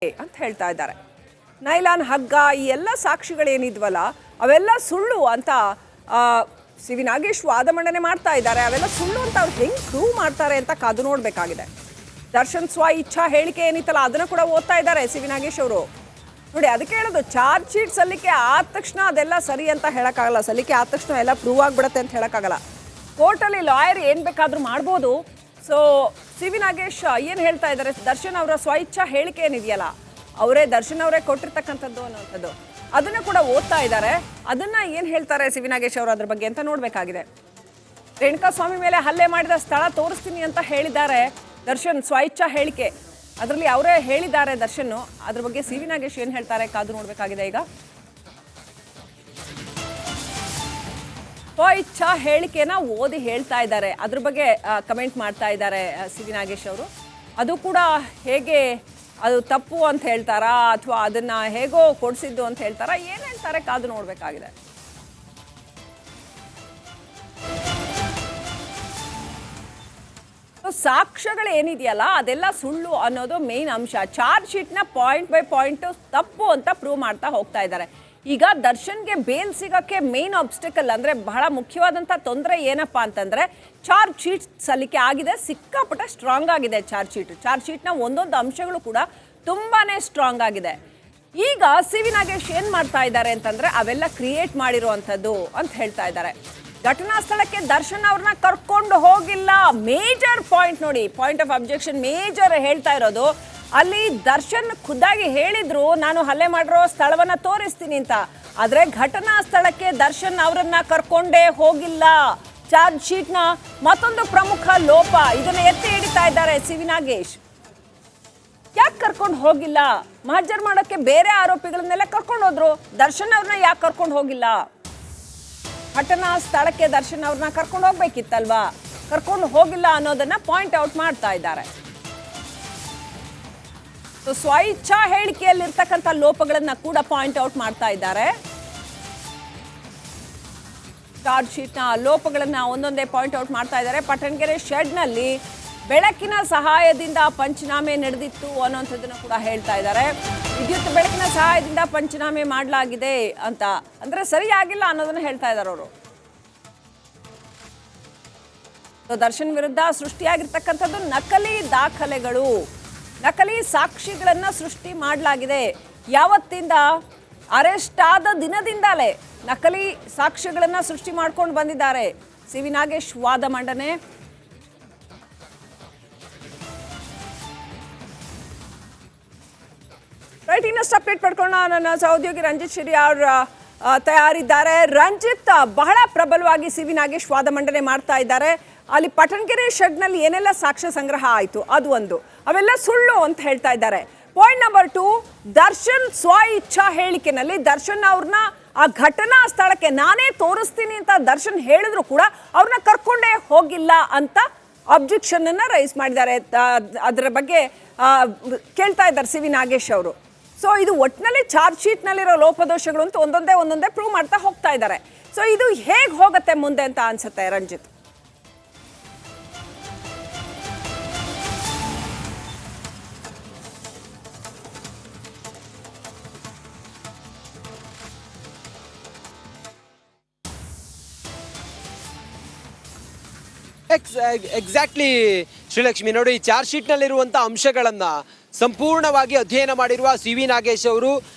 ಅಂತ ಹೇಳ್ತಾ ಇದ್ದಾರೆ. ನೈಲಾನ್ ಹಗ್ಗ ಈ ಎಲ್ಲ ಸಾಕ್ಷಿಗಳೇನಿದ್ವಲ್ಲ ಅವೆಲ್ಲ ಸುಳ್ಳು ಅಂತ ಸಿ ವಿ ನಾಗೇಶ್ ವಾದ ಮಂಡನೆ ಮಾಡ್ತಾ ಇದ್ದಾರೆ. ಅವೆಲ್ಲ ಸುಳ್ಳು ಅಂತ ಅವ್ರು ಹೆಂಗೆ ಪ್ರೂವ್ ಮಾಡ್ತಾರೆ ಅಂತ ಕಾದು ನೋಡಬೇಕಾಗಿದೆ. ದರ್ಶನ್ ಸ್ವ ಇಚ್ಛಾ ಹೇಳಿಕೆ ಏನಿತ್ತಲ್ಲ ಅದನ್ನು ಕೂಡ ಓದ್ತಾ ಇದ್ದಾರೆ ಸಿ ವಿ ನಾಗೇಶ್ ಅವರು. ನೋಡಿ, ಅದಕ್ಕೆ ಹೇಳೋದು, ಚಾರ್ಜ್ ಶೀಟ್ ಸಲ್ಲಿಕೆ ಆದ ತಕ್ಷಣ ಅದೆಲ್ಲ ಸರಿ ಅಂತ ಹೇಳೋಕ್ಕಾಗಲ್ಲ. ಸಲ್ಲಿಕೆ ಆದ ತಕ್ಷಣ ಎಲ್ಲ ಪ್ರೂವ್ ಆಗಿಬಿಡುತ್ತೆ ಅಂತ ಹೇಳೋಕ್ಕಾಗಲ್ಲ. ಕೋರ್ಟಲ್ಲಿ ಲಾಯರ್ ಏನು ಬೇಕಾದರೂ ಮಾಡ್ಬೋದು. ಸೊ ಸಿ ವಿ ನಾಗೇಶ್ ಏನು ಹೇಳ್ತಾ ಇದ್ದಾರೆ, ದರ್ಶನ್ ಅವರ ಸ್ವಇಚ್ಛಾ ಹೇಳಿಕೆ ಏನಿದೆಯಲ್ಲ, ದರ್ಶನ್ ಅವರೇ ಕೊಟ್ಟಿರ್ತಕ್ಕಂಥದ್ದು ಅನ್ನೋಂಥದ್ದು ಅದನ್ನು ಕೂಡ ಓದ್ತಾ ಇದ್ದಾರೆ. ಅದನ್ನು ಏನು ಹೇಳ್ತಾರೆ ಸಿ ವಿ ನಾಗೇಶ್ ಅವರು ಅದ್ರ ಬಗ್ಗೆ ಅಂತ ನೋಡಬೇಕಾಗಿದೆ. ರೇಣುಕಾಸ್ವಾಮಿ ಮೇಲೆ ಹಲ್ಲೆ ಮಾಡಿದ ಸ್ಥಳ ತೋರಿಸ್ತೀನಿ ಅಂತ ಹೇಳಿದ್ದಾರೆ ದರ್ಶನ್. ಸ್ವಇಚ್ಛಾ ಹೇಳಿಕೆ ಅದರಲ್ಲಿ ಅವರೇ ಹೇಳಿದ್ದಾರೆ ದರ್ಶನ್. ಅದ್ರ ಬಗ್ಗೆ ಸಿ ವಿ ನಾಗೇಶ್ ಏನು ಹೇಳ್ತಾರೆ ಕಾದು ನೋಡಬೇಕಾಗಿದೆ. ಈಗ ಸ್ವಇಚ್ಛಾ ಹೇಳಿಕೆನ ಓದಿ ಹೇಳ್ತಾ ಇದ್ದಾರೆ. ಅದ್ರ ಬಗ್ಗೆ ಕಮೆಂಟ್ ಮಾಡ್ತಾ ಇದ್ದಾರೆ ಸಿ ವಿ ನಾಗೇಶ್ ಅವರು. ಅದು ಕೂಡ ಹೇಗೆ ಅದು ತಪ್ಪು ಅಂತ ಹೇಳ್ತಾರಾ ಅಥವಾ ಅದನ್ನ ಹೇಗೋ ಕೊಡಿಸಿದ್ದು ಅಂತ ಹೇಳ್ತಾರಾ, ಏನು ಹೇಳ್ತಾರೆ ಕಾದು ನೋಡಬೇಕಾಗಿದೆ. ಸಾಕ್ಷ್ಯಗಳು ಏನಿದೆಯಲ್ಲ ಅದೆಲ್ಲ ಸುಳ್ಳು ಅನ್ನೋದು ಮೇನ್ ಅಂಶ. ಚಾರ್ಜ್ ಶೀಟ್ನ ಪಾಯಿಂಟ್ ಬೈ ಪಾಯಿಂಟ್ ತಪ್ಪು ಅಂತ ಪ್ರೂವ್ ಮಾಡ್ತಾ ಹೋಗ್ತಾ ಇದ್ದಾರೆ. ಈಗ ದರ್ಶನ್ಗೆ ಬೇಲ್ ಸಿಗೋಕ್ಕೆ ಮೇನ್ ಆಬ್ಸ್ಟಿಕಲ್ ಅಂದರೆ ಬಹಳ ಮುಖ್ಯವಾದಂಥ ತೊಂದರೆ ಏನಪ್ಪ ಅಂತಂದರೆ, ಚಾರ್ಜ್ ಶೀಟ್ ಸಲ್ಲಿಕೆ ಆಗಿದೆ, ಸಿಕ್ಕಾಪಟ್ಟೆ ಸ್ಟ್ರಾಂಗ್ ಆಗಿದೆ ಚಾರ್ಜ್ ಶೀಟ್ನ ಒಂದೊಂದು ಅಂಶಗಳು ಕೂಡ ತುಂಬಾ ಸ್ಟ್ರಾಂಗ್ ಆಗಿದೆ. ಈಗ ಸಿ ವಿ ನಾಗೇಶ್ ಏನು ಮಾಡ್ತಾ ಇದ್ದಾರೆ ಅಂತಂದರೆ, ಅವೆಲ್ಲ ಕ್ರಿಯೇಟ್ ಮಾಡಿರುವಂಥದ್ದು ಅಂತ ಹೇಳ್ತಾ ಇದ್ದಾರೆ. ಘಟನಾ ಸ್ಥಳಕ್ಕೆ ದರ್ಶನ್ ಅವ್ರನ್ನ ಕರ್ಕೊಂಡು ಹೋಗಿಲ್ಲ. ಮೇಜರ್ ಪಾಯಿಂಟ್ ನೋಡಿ, ಪಾಯಿಂಟ್ ಆಫ್ ಅಬ್ಜೆಕ್ಷನ್ ಮೇಜರ್ ಹೇಳ್ತಾ ಇರೋದು. ಅಲ್ಲಿ ದರ್ಶನ್ ಖುದ್ದಾಗಿ ಹೇಳಿದ್ರು, ನಾನು ಹಲ್ಲೆ ಮಾಡಿರೋ ಸ್ಥಳವನ್ನ ತೋರಿಸ್ತೀನಿ ಅಂತ. ಆದ್ರೆ ಘಟನಾ ಸ್ಥಳಕ್ಕೆ ದರ್ಶನ್ ಅವರನ್ನ ಕರ್ಕೊಂಡೇ ಹೋಗಿಲ್ಲ. ಚಾರ್ಜ್ ಶೀಟ್ನ ಮತ್ತೊಂದು ಪ್ರಮುಖ ಲೋಪ. ಇದನ್ನ ಎತ್ತಿ ಹಿಡಿತಾ ಇದ್ದಾರೆ ಸಿ ವಿ ನಾಗೇಶ್. ಯಾಕೆ ಕರ್ಕೊಂಡು ಹೋಗಿಲ್ಲ? ಮಹಜರ್ ಮಾಡೋಕೆ ಬೇರೆ ಆರೋಪಿಗಳನ್ನೆಲ್ಲ ಕರ್ಕೊಂಡು ಹೋದ್ರು, ದರ್ಶನ್ ಅವ್ರನ್ನ ಯಾಕೆ ಕರ್ಕೊಂಡು ಹೋಗಿಲ್ಲ? ಘಟನಾ ಸ್ಥಳಕ್ಕೆ ದರ್ಶನ್ ಅವ್ರನ್ನ ಕರ್ಕೊಂಡು ಹೋಗ್ಬೇಕಿತ್ತಲ್ವಾ, ಕರ್ಕೊಂಡು ಹೋಗಿಲ್ಲ ಅನ್ನೋದನ್ನ ಪಾಯಿಂಟ್ ಔಟ್ ಮಾಡ್ತಾ ಇದ್ದಾರೆ. ಸ್ವಇಚ್ಛಾ ಹೇಳಿಕೆಯಲ್ಲಿರ್ತಕ್ಕಂಥ ಲೋಪಗಳನ್ನ ಕೂಡ ಪಾಯಿಂಟ್ ಔಟ್ ಮಾಡ್ತಾ ಇದ್ದಾರೆ. ಚಾರ್ಜ್ ಶೀಟ್ನ ಲೋಪಗಳನ್ನ ಒಂದೊಂದೇ ಪಾಯಿಂಟ್ ಔಟ್ ಮಾಡ್ತಾ ಇದ್ದಾರೆ. ಪಟ್ಟಣಗೆರೆ ಶೆಡ್ನಲ್ಲಿ ಬೆಳಕಿನ ಸಹಾಯದಿಂದ ಪಂಚನಾಮೆ ನಡೆದಿತ್ತು ಅನ್ನೋಂಥದ್ದನ್ನು ಕೂಡ ಹೇಳ್ತಾ ಇದ್ದಾರೆ. ವಿದ್ಯುತ್ ಬೆಳಕಿನ ಸಹಾಯದಿಂದ ಪಂಚನಾಮೆ ಮಾಡಲಾಗಿದೆ ಅಂತ, ಅಂದ್ರೆ ಸರಿಯಾಗಿಲ್ಲ ಅನ್ನೋದನ್ನ ಹೇಳ್ತಾ ಇದ್ದಾರೆ ಅವರು. ದರ್ಶನ್ ವಿರುದ್ಧ ಸೃಷ್ಟಿಯಾಗಿರ್ತಕ್ಕಂಥದ್ದು ನಕಲಿ ದಾಖಲೆಗಳು, ನಕಲಿ ಸಾಕ್ಷಿಗಳನ್ನ ಸೃಷ್ಟಿ ಮಾಡಲಾಗಿದೆ. ಯಾವತ್ತಿಂದ? ಅರೆಸ್ಟ್ ಆದ ದಿನದಿಂದಲೇ ನಕಲಿ ಸಾಕ್ಷ್ಯಗಳನ್ನ ಸೃಷ್ಟಿ ಮಾಡ್ಕೊಂಡು ಬಂದಿದ್ದಾರೆ ಸಿ ವಿ ನಾಗೇಶ್. ವಾದ ಮಂಡನೆ. ರೈಟ್, ಇನ್ನಷ್ಟು ಅಪ್ಡೇಟ್ ಪಡ್ಕೊಳ್ಳೋಣ. ನನ್ನ ಸಹೋದ್ಯೋಗಿ ರಂಜಿತ್ ಶಿರಿ ಅವರು ತಯಾರಿದ್ದಾರೆ. ರಂಜಿತ್, ಬಹಳ ಪ್ರಬಲವಾಗಿ ಸಿ ವಿ ನಾಗೇಶ್ ವಾದ ಮಂಡನೆ ಮಾಡ್ತಾ ಇದ್ದಾರೆ. ಅಲ್ಲಿ ಪಟ್ಟಣಗೆರೆ ಶೆಡ್ನಲ್ಲಿ ಏನೆಲ್ಲ ಸಾಕ್ಷ್ಯ ಸಂಗ್ರಹ ಆಯಿತು ಅದು ಒಂದು, ಅವೆಲ್ಲ ಸುಳ್ಳು ಅಂತ ಹೇಳ್ತಾ ಇದ್ದಾರೆ. ಪಾಯಿಂಟ್ ನಂಬರ್ 2, ದರ್ಶನ್ ಸ್ವ ಇಚ್ಛಾ ಹೇಳಿಕೆನಲ್ಲಿ ದರ್ಶನ್ ಅವ್ರನ್ನ ಆ ಘಟನಾ ಸ್ಥಳಕ್ಕೆ ನಾನೇ ತೋರಿಸ್ತೀನಿ ಅಂತ ದರ್ಶನ್ ಹೇಳಿದ್ರು ಕೂಡ ಅವ್ರನ್ನ ಕರ್ಕೊಂಡೇ ಹೋಗಿಲ್ಲ ಅಂತ ಅಬ್ಜೆಕ್ಷನ್ ಅನ್ನ ರೈಸ್ ಮಾಡಿದ್ದಾರೆ. ಅದರ ಬಗ್ಗೆ ಕೇಳ್ತಾ ಇದ್ದಾರೆ ಸಿ ವಿ ನಾಗೇಶ್ ಅವರು. ಸೊ ಇದು ಒಟ್ಟಿನಲ್ಲಿ ಚಾರ್ಜ್ ಶೀಟ್ನಲ್ಲಿರೋ ಲೋಪದೋಷಗಳು ಅಂತ ಒಂದೊಂದೇ ಪ್ರೂವ್ ಮಾಡ್ತಾ ಹೋಗ್ತಾ ಇದ್ದಾರೆ. ಸೊ ಇದು ಹೇಗೆ ಹೋಗುತ್ತೆ ಮುಂದೆ ಅಂತ ಅನ್ಸುತ್ತೆ ರಂಜಿತ್? ಎಕ್ಸಾಕ್ಟ್ಲಿ ಶ್ರೀಲಕ್ಷ್ಮಿ. ನೋಡಿ, ಚಾರ್ಜ್ ಶೀಟ್ನಲ್ಲಿರುವಂಥ ಅಂಶಗಳನ್ನು ಸಂಪೂರ್ಣವಾಗಿ ಅಧ್ಯಯನ ಮಾಡಿರುವ ಸಿ ವಿ ನಾಗೇಶ್ ಅವರು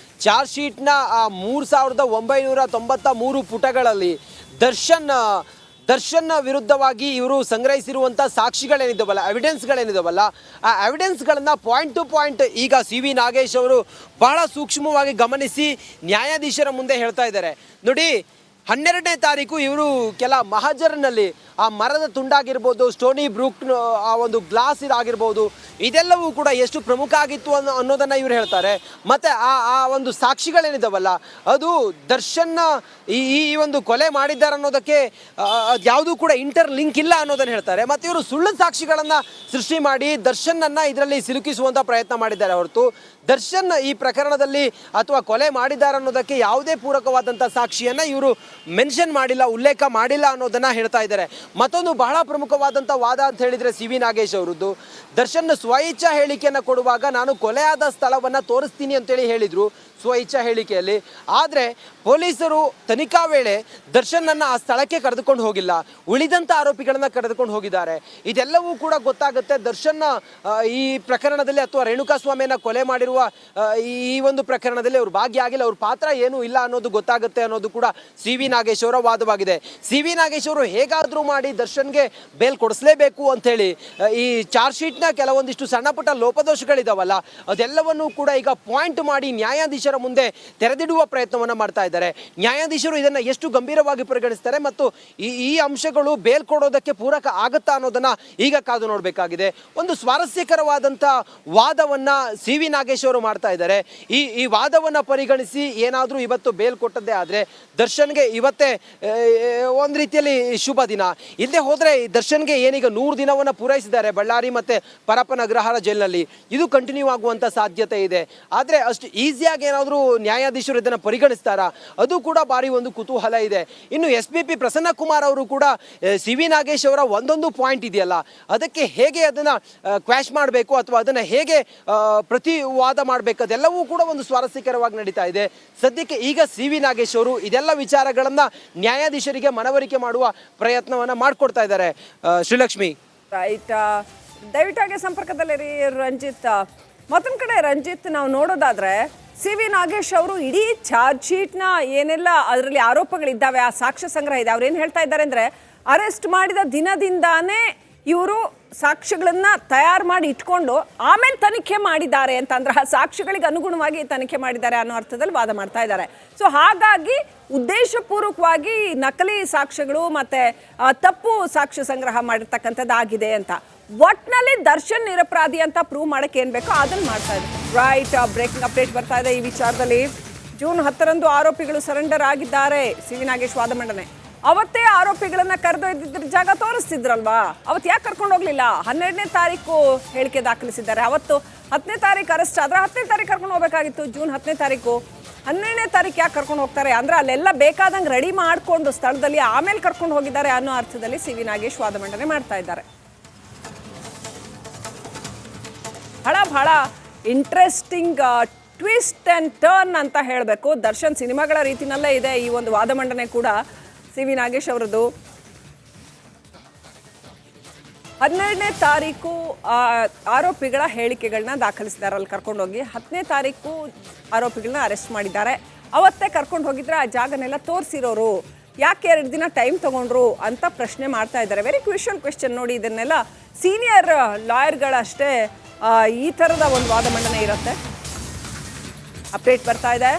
ಚಾರ್ಜ್ ಶೀಟ್ನ 3993 ಪುಟಗಳಲ್ಲಿ ದರ್ಶನ್ ವಿರುದ್ಧವಾಗಿ ಇವರು ಸಂಗ್ರಹಿಸಿರುವಂಥ ಸಾಕ್ಷಿಗಳೇನಿದ್ದಾವಲ್ಲ, ಎವಿಡೆನ್ಸ್ಗಳೇನಿದ್ದಾವಲ್ಲ, ಆ ಎವಿಡೆನ್ಸ್ಗಳನ್ನು ಪಾಯಿಂಟ್ ಟು ಪಾಯಿಂಟ್ ಈಗ ಸಿ ವಿ ನಾಗೇಶ್ ಅವರು ಬಹಳ ಸೂಕ್ಷ್ಮವಾಗಿ ಗಮನಿಸಿ ನ್ಯಾಯಾಧೀಶರ ಮುಂದೆ ಹೇಳ್ತಾ ಇದ್ದಾರೆ. ನೋಡಿ, 12ನೇ ತಾರೀಕು ಇವರು ಕೆಲ ಮಹಜರ್ನಲ್ಲಿ ಆ ಮರದ ತುಂಡಾಗಿರ್ಬೋದು, ಸ್ಟೋನಿ ಬ್ರೂಕ್ ಆ ಒಂದು ಗ್ಲಾಸ್ ಇದಾಗಿರ್ಬೋದು, ಇದೆಲ್ಲವೂ ಕೂಡ ಎಷ್ಟು ಪ್ರಮುಖ ಆಗಿತ್ತು ಅನ್ನೋದನ್ನು ಇವರು ಹೇಳ್ತಾರೆ. ಮತ್ತು ಆ ಒಂದು ಸಾಕ್ಷಿಗಳೇನಿದ್ದಾವಲ್ಲ ಅದು ದರ್ಶನ್ ಈ ಒಂದು ಕೊಲೆ ಮಾಡಿದ್ದಾರೆ ಅನ್ನೋದಕ್ಕೆ ಯಾವುದೂ ಕೂಡ ಇಂಟರ್ ಲಿಂಕ್ ಇಲ್ಲ ಅನ್ನೋದನ್ನು ಹೇಳ್ತಾರೆ. ಮತ್ತು ಇವರು ಸುಳ್ಳು ಸಾಕ್ಷಿಗಳನ್ನು ಸೃಷ್ಟಿ ಮಾಡಿ ದರ್ಶನನ್ನು ಇದರಲ್ಲಿ ಸಿಲುಕಿಸುವಂಥ ಪ್ರಯತ್ನ ಮಾಡಿದ್ದಾರೆ ಹೊರತು ದರ್ಶನ್ ಈ ಪ್ರಕರಣದಲ್ಲಿ ಅಥವಾ ಕೊಲೆ ಮಾಡಿದ್ದಾರೆ ಅನ್ನೋದಕ್ಕೆ ಯಾವುದೇ ಪೂರಕವಾದಂಥ ಸಾಕ್ಷಿಯನ್ನು ಇವರು ಮೆನ್ಷನ್ ಮಾಡಿಲ್ಲ, ಉಲ್ಲೇಖ ಮಾಡಿಲ್ಲ ಅನ್ನೋದನ್ನು ಹೇಳ್ತಾ ಇದ್ದಾರೆ. ಮತ್ತೊಂದು ಬಹಳ ಪ್ರಮುಖವಾದಂಥ ವಾದ ಅಂತ ಹೇಳಿದರೆ ಸಿ ವಿ ನಾಗೇಶ್ ಅವರದ್ದು. ದರ್ಶನ್ ಸ್ವಇಚ್ಛಾ ಹೇಳಿಕೆಯನ್ನು ಕೊಡುವಾಗ ನಾನು ಕೊಲೆಯಾದ ಸ್ಥಳವನ್ನು ತೋರಿಸ್ತೀನಿ ಅಂತೇಳಿ ಹೇಳಿದರು ಸ್ವಇಚ್ಛಾ ಹೇಳಿಕೆಯಲ್ಲಿ. ಆದರೆ ಪೊಲೀಸರು ತನಿಖಾ ವೇಳೆ ದರ್ಶನ್ನನ್ನು ಆ ಸ್ಥಳಕ್ಕೆ ಕರೆದುಕೊಂಡು ಹೋಗಿಲ್ಲ, ಉಳಿದಂಥ ಆರೋಪಿಗಳನ್ನು ಕರೆದುಕೊಂಡು ಹೋಗಿದ್ದಾರೆ. ಇದೆಲ್ಲವೂ ಕೂಡ ಗೊತ್ತಾಗುತ್ತೆ. ದರ್ಶನ್ ಈ ಪ್ರಕರಣದಲ್ಲಿ ಅಥವಾ ರೇಣುಕಾಸ್ವಾಮಿಯನ್ನು ಕೊಲೆ ಮಾಡಿರುವ ಈ ಒಂದು ಪ್ರಕರಣದಲ್ಲಿ ಅವರು ಭಾಗಿಯಾಗಿಲ್ಲ, ಅವ್ರ ಪಾತ್ರ ಏನೂ ಇಲ್ಲ ಅನ್ನೋದು ಗೊತ್ತಾಗುತ್ತೆ ಅನ್ನೋದು ಕೂಡ ಸಿ ವಿ ನಾಗೇಶ್ ಅವರ ವಾದವಾಗಿದೆ. ಸಿ ವಿ ನಾಗೇಶ್ ಅವರು ಹೇಗಾದರೂ ಮಾಡಿ ದರ್ಶನ್ಗೆ ಬೇಲ್ ಕೊಡಿಸಲೇಬೇಕು ಅಂಥೇಳಿ ಈ ಚಾರ್ಜ್ ಶೀಟ್ನ ಕೆಲವೊಂದಿಷ್ಟು ಸಣ್ಣ ಪುಟ್ಟ ಲೋಪದೋಷಗಳಿದಾವಲ್ಲ ಅದೆಲ್ಲವನ್ನೂ ಕೂಡ ಈಗ ಪಾಯಿಂಟ್ ಮಾಡಿ ನ್ಯಾಯಾಧೀಶರ ಮುಂದೆ ತೆರೆದಿಡುವ ಪ್ರಯತ್ನವನ್ನು ಮಾಡ್ತಾ ಇದ್ದಾರೆ. ನ್ಯಾಯಾಧೀಶರು ಇದನ್ನು ಎಷ್ಟು ಗಂಭೀರವಾಗಿ ಪರಿಗಣಿಸ್ತಾರೆ ಮತ್ತು ಈ ಅಂಶಗಳು ಬೇಲ್ ಕೊಡೋದಕ್ಕೆ ಪೂರಕ ಆಗುತ್ತಾ ಅನ್ನೋದನ್ನ ಈಗ ಕಾದು ನೋಡಬೇಕಾಗಿದೆ. ಒಂದು ಸ್ವಾರಸ್ಯಕರವಾದಂಥ ವಾದವನ್ನ ಸಿ ವಿ ನಾಗೇಶ್ ಅವರು ಮಾಡ್ತಾ ಇದ್ದಾರೆ. ಈ ವಾದವನ್ನ ಪರಿಗಣಿಸಿ ಏನಾದರೂ ಇವತ್ತು ಬೇಲ್ ಕೊಟ್ಟದ್ದೇ ಆದರೆ ದರ್ಶನ್ಗೆ ಇವತ್ತೇ ಒಂದು ರೀತಿಯಲ್ಲಿ ಶುಭ ದಿನ. ಇಲ್ಲದೆ ಹೋದರೆ ದರ್ಶನ್ಗೆ ಏನೀಗ 100 ದಿನವನ್ನು ಪೂರೈಸಿದ್ದಾರೆ ಬಳ್ಳಾರಿ ಮತ್ತು ಪರಪ್ಪನ ಅಗ್ರಹಾರ ಜೈಲಿನಲ್ಲಿ. ಇದು ಕಂಟಿನ್ಯೂ ಆಗುವಂಥ ಸಾಧ್ಯತೆ ಇದೆ. ಆದರೆ ಅಷ್ಟು ಈಸಿಯಾಗಿ ಏನಾದರೂ ನ್ಯಾಯಾಧೀಶರು ಇದನ್ನು ಪರಿಗಣಿಸ್ತಾರಾ ಅದು ಕೂಡ ಭಾರಿ ಒಂದು ಕುತೂಹಲ ಇದೆ. ಇನ್ನು SP ಪ್ರಸನ್ನ ಕುಮಾರ್ ಅವರು ಕೂಡ ಸಿ ವಿ ನಾಗೇಶ್ ಅವರ ಒಂದೊಂದು ಪಾಯಿಂಟ್ ಇದೆಯಲ್ಲ ಅದಕ್ಕೆ ಹೇಗೆ ಅದನ್ನು ಕ್ವಾಶ್ ಮಾಡಬೇಕು ಅಥವಾ ಅದನ್ನು ಹೇಗೆ ಪ್ರತಿವಾದ ಮಾಡಬೇಕು ಅದೆಲ್ಲವೂ ಕೂಡ ಒಂದು ಸ್ವಾರಸ್ಯಕರವಾಗಿ ನಡೀತಾ ಇದೆ. ಸದ್ಯಕ್ಕೆ ಈಗ ಸಿ ವಿ ನಾಗೇಶ್ ಅವರು ಇದೆಲ್ಲ ವಿಚಾರಗಳನ್ನು ನ್ಯಾಯಾಧೀಶರಿಗೆ ಮನವರಿಕೆ ಮಾಡುವ ಪ್ರಯತ್ನವನ್ನು ಮಾಡಿಕೊಡ್ತಾ ಇದ್ದಾರೆ. ಶ್ರೀಲಕ್ಷ್ಮಿ ರೈಟ್, ದಯವಿಟ್ಟಾಗಿ ಸಂಪರ್ಕದಲ್ಲಿರಿ ರಂಜಿತ್. ಮತ್ತೊಂದು ಕಡೆ ರಂಜಿತ್, ನಾವು ನೋಡೋದಾದ್ರೆ ಸಿ ವಿ ನಾಗೇಶ್ ಅವರು ಇಡೀ ಚಾರ್ಜ್ ಶೀಟ್ನ ಏನೆಲ್ಲ ಅದರಲ್ಲಿ ಆರೋಪಗಳಿದ್ದಾವೆ, ಆ ಸಾಕ್ಷ್ಯ ಸಂಗ್ರಹ ಇದೆ, ಅವ್ರು ಏನು ಹೇಳ್ತಾ ಇದ್ದಾರೆ ಅಂದರೆ ಅರೆಸ್ಟ್ ಮಾಡಿದ ದಿನದಿಂದಾನೇ ಇವರು ಸಾಕ್ಷ್ಯಗಳನ್ನ ತಯಾರು ಮಾಡಿ ಇಟ್ಕೊಂಡು ಆಮೇಲೆ ತನಿಖೆ ಮಾಡಿದ್ದಾರೆ ಅಂತ, ಅಂದ್ರೆ ಆ ಸಾಕ್ಷ್ಯಗಳಿಗೆ ಅನುಗುಣವಾಗಿ ತನಿಖೆ ಮಾಡಿದ್ದಾರೆ ಅನ್ನೋ ಅರ್ಥದಲ್ಲಿ ವಾದ ಮಾಡ್ತಾ ಇದ್ದಾರೆ. ಸೊ ಹಾಗಾಗಿ ಉದ್ದೇಶಪೂರ್ವಕವಾಗಿ ನಕಲಿ ಸಾಕ್ಷ್ಯಗಳು ಮತ್ತೆ ತಪ್ಪು ಸಾಕ್ಷ್ಯ ಸಂಗ್ರಹ ಮಾಡಿರ್ತಕ್ಕಂಥದ್ದಾಗಿದೆ ಅಂತ. ಒಟ್ನಲ್ಲಿ ದರ್ಶನ್ ನಿರಪರಾಧಿ ಅಂತ ಪ್ರೂವ್ ಮಾಡಕ್ಕೆ ಏನ್ ಬೇಕೋ ಅದನ್ನ ಮಾಡ್ತಾ ಇದ್ದಾರೆ. ರೈಟ್, ಬ್ರೇಕಿಂಗ್ ಅಪ್ಡೇಟ್ ಬರ್ತಾ ಇದೆ ಈ ವಿಚಾರದಲ್ಲಿ. ಜೂನ್ 10ರಂದು ಆರೋಪಿಗಳು ಸರೆಂಡರ್ ಆಗಿದ್ದಾರೆ. ಸಿ ವಿ ನಾಗೇಶ್ ವಾದ ಮಂಡನೆ. ಅವತ್ತೇ ಆರೋಪಿಗಳನ್ನ ಕರೆದೊಯ್ದಿದ್ರ ಜಾಗ ತೋರಿಸ್ತಿದ್ರಲ್ವಾ, ಅವತ್ತು ಯಾಕೆ ಕರ್ಕೊಂಡು ಹೋಗ್ಲಿಲ್ಲ? 12ನೇ ತಾರೀಕು ಹೇಳಿಕೆ ದಾಖಲಿಸಿದ್ದಾರೆ. ಅವತ್ತು 10ನೇ ತಾರೀಕು ಅರೆಸ್ಟ್ ಆದ್ರೆ 10ನೇ ತಾರೀಕು ಕರ್ಕೊಂಡು ಹೋಗ್ಬೇಕಾಗಿತ್ತು. ಜೂನ್ 10ನೇ ತಾರೀಕು 12ನೇ ತಾರೀಕು ಯಾಕೆ ಕರ್ಕೊಂಡು ಹೋಗ್ತಾರೆ ಅಂದ್ರೆ ಅಲ್ಲೆಲ್ಲ ಬೇಕಾದಂಗೆ ರೆಡಿ ಮಾಡಿಕೊಂಡು ಸ್ಥಳದಲ್ಲಿ ಆಮೇಲೆ ಕರ್ಕೊಂಡು ಹೋಗಿದ್ದಾರೆ ಅನ್ನೋ ಅರ್ಥದಲ್ಲಿ ಸಿ ವಿ ನಾಗೇಶ್ ವಾದ ಮಂಡನೆ ಮಾಡ್ತಾ ಇದ್ದಾರೆ. ಬಹಳ ಇಂಟ್ರೆಸ್ಟಿಂಗ್ ಟ್ವಿಸ್ಟ್ ಆ್ಯಂಡ್ ಟರ್ನ್ ಅಂತ ಹೇಳಬೇಕು. ದರ್ಶನ್ ಸಿನಿಮಾಗಳ ರೀತಿನಲ್ಲೇ ಇದೆ ಈ ಒಂದು ವಾದ ಮಂಡನೆ ಕೂಡ ಸಿ ವಿ ನಾಗೇಶ್ ಅವರದ್ದು. 12ನೇ ತಾರೀಕು ಆರೋಪಿಗಳ ಹೇಳಿಕೆಗಳನ್ನ ದಾಖಲಿಸಿದ್ದಾರೆ, ಅಲ್ಲಿ ಕರ್ಕೊಂಡೋಗಿ 10ನೇ ತಾರೀಕು ಆರೋಪಿಗಳನ್ನ ಅರೆಸ್ಟ್ ಮಾಡಿದ್ದಾರೆ. ಅವತ್ತೇ ಕರ್ಕೊಂಡು ಹೋಗಿದ್ರೆ ಆ ಜಾಗನೆಲ್ಲ ತೋರಿಸಿರೋರು ಯಾಕೆ 2 ದಿನ ಟೈಮ್ ತಗೊಂಡ್ರು ಅಂತ ಪ್ರಶ್ನೆ ಮಾಡ್ತಾ ಇದ್ದಾರೆ. ವೆರಿ ಕ್ರೂಷಿಯಲ್ ಕ್ವೆಶ್ಚನ್ ನೋಡಿ. ಇದನ್ನೆಲ್ಲ ಸೀನಿಯರ್ ಲಾಯರ್ಗಳಷ್ಟೇ ಈ ಥರದ ಒಂದು ವಾದ ಮಂಡನೆ ಇರುತ್ತೆ. ಅಪ್ಡೇಟ್ ಬರ್ತಾ ಇದೆ.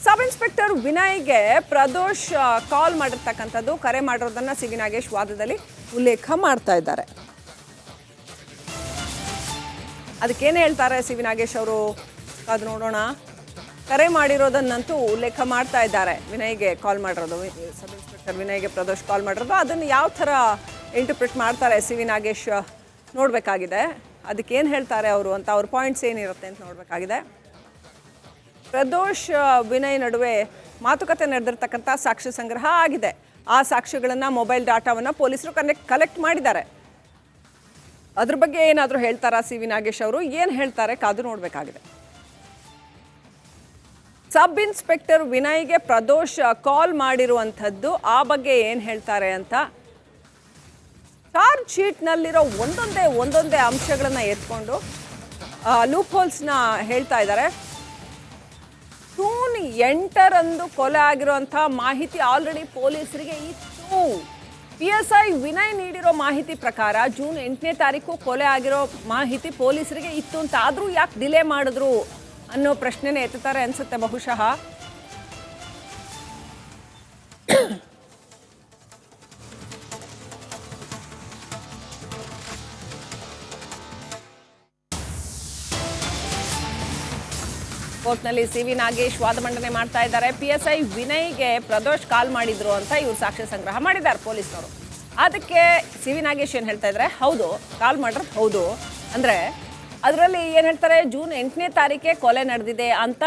ಸಬ್ ಇನ್ಸ್ಪೆಕ್ಟರ್ ವಿನಯ್ಗೆ ಪ್ರದೋಷ್ ಕಾಲ್ ಮಾಡಿರ್ತಕ್ಕಂಥದ್ದು, ಕರೆ ಮಾಡಿರೋದನ್ನ ಸಿ ವಿ ನಾಗೇಶ್ ವಾದದಲ್ಲಿ ಉಲ್ಲೇಖ ಮಾಡ್ತಾ ಇದ್ದಾರೆ. ಅದಕ್ಕೇನು ಹೇಳ್ತಾರೆ ಸಿ ವಿ ನಾಗೇಶ್ ಅವರು ಅದು ನೋಡೋಣ. ಕರೆ ಮಾಡಿರೋದನ್ನಂತೂ ಉಲ್ಲೇಖ ಮಾಡ್ತಾ ಇದ್ದಾರೆ. ವಿನಯ್ಗೆ ಕಾಲ್ ಮಾಡಿರೋದು, ಸಬ್ ಇನ್ಸ್ಪೆಕ್ಟರ್ ವಿನಯ್ಗೆ ಪ್ರದೋಷ್ ಕಾಲ್ ಮಾಡಿರೋದು, ಅದನ್ನು ಯಾವ ಥರ ಇಂಟರ್ಪ್ರಿಟ್ ಮಾಡ್ತಾರೆ ಸಿ ವಿ ನಾಗೇಶ್ ನೋಡಬೇಕಾಗಿದೆ. ಅದಕ್ಕೇನು ಹೇಳ್ತಾರೆ ಅವರು ಅಂತ, ಅವ್ರ ಪಾಯಿಂಟ್ಸ್ ಏನಿರುತ್ತೆ ಅಂತ ನೋಡಬೇಕಾಗಿದೆ. ಪ್ರದೋಷ್ ವಿನಯ್ ನಡುವೆ ಮಾತುಕತೆ ನಡೆದಿರ್ತಕ್ಕಂಥ ಸಾಕ್ಷ್ಯ ಸಂಗ್ರಹ ಆಗಿದೆ. ಆ ಸಾಕ್ಷ್ಯಗಳನ್ನು ಮೊಬೈಲ್ ಡಾಟಾವನ್ನು ಪೊಲೀಸರು ಕಲೆಕ್ಟ್ ಮಾಡಿದ್ದಾರೆ. ಅದ್ರ ಬಗ್ಗೆ ಏನಾದರೂ ಹೇಳ್ತಾರಾ ಸಿ ವಿ ನಾಗೇಶ್ ಅವರು? ಏನು ಹೇಳ್ತಾರೆ ಕಾದು ನೋಡಬೇಕಾಗಿದೆ. ಸಬ್ ಇನ್ಸ್ಪೆಕ್ಟರ್ ವಿನಯ್ಗೆ ಪ್ರದೋಷ್ ಕಾಲ್ ಮಾಡಿರುವಂಥದ್ದು, ಆ ಬಗ್ಗೆ ಏನು ಹೇಳ್ತಾರೆ ಅಂತ. ಚಾರ್ಜ್ ಶೀಟ್ನಲ್ಲಿರೋ ಒಂದೊಂದೇ ಅಂಶಗಳನ್ನು ಎತ್ಕೊಂಡು ಲೂಪ್ ಹೋಲ್ಸ್ನ ಹೇಳ್ತಾ ಇದ್ದಾರೆ. ಜೂನ್ 8ರಂದು ಕೊಲೆ ಆಗಿರುವಂಥ ಮಾಹಿತಿ ಆಲ್ರೆಡಿ ಪೊಲೀಸರಿಗೆ ಇತ್ತು. PSI ವಿನಯ್ ನೀಡಿರೋ ಮಾಹಿತಿ ಪ್ರಕಾರ ಜೂನ್ 8ನೇ ತಾರೀಕು ಕೊಲೆ ಆಗಿರೋ ಮಾಹಿತಿ ಪೊಲೀಸರಿಗೆ ಇತ್ತು ಅಂತ. ಆದರೂ ಯಾಕೆ ಡಿಲೇ ಮಾಡಿದ್ರು ಅನ್ನೋ ಪ್ರಶ್ನೆನೇ ಎತ್ತುತ್ತಾರೆ ಅನ್ಸುತ್ತೆ ಬಹುಶಃ. ಕೋರ್ಟ್ನಲ್ಲಿ ಸಿ ವಿ ನಾಗೇಶ್ ವಾದ ಮಂಡನೆ ಮಾಡ್ತಾ ಇದ್ದಾರೆ. PSI ವಿನಯ್ಗೆ ಪ್ರದೋಷ್ ಕಾಲ್ ಮಾಡಿದ್ರು ಅಂತ ಇವ್ರು ಸಾಕ್ಷ್ಯ ಸಂಗ್ರಹ ಮಾಡಿದ್ದಾರೆ ಪೊಲೀಸ್ನವರು. ಅದಕ್ಕೆ ಸಿ ವಿ ನಾಗೇಶ್ ಏನು ಹೇಳ್ತಾ ಇದ್ದಾರೆ, ಹೌದು ಕಾಲ್ ಮಾಡಿರೋದು ಹೌದು ಅಂದರೆ ಅದರಲ್ಲಿ ಏನು ಹೇಳ್ತಾರೆ, ಜೂನ್ 8ನೇ ತಾರೀಕೆ ಕೊಲೆ ನಡೆದಿದೆ ಅಂತ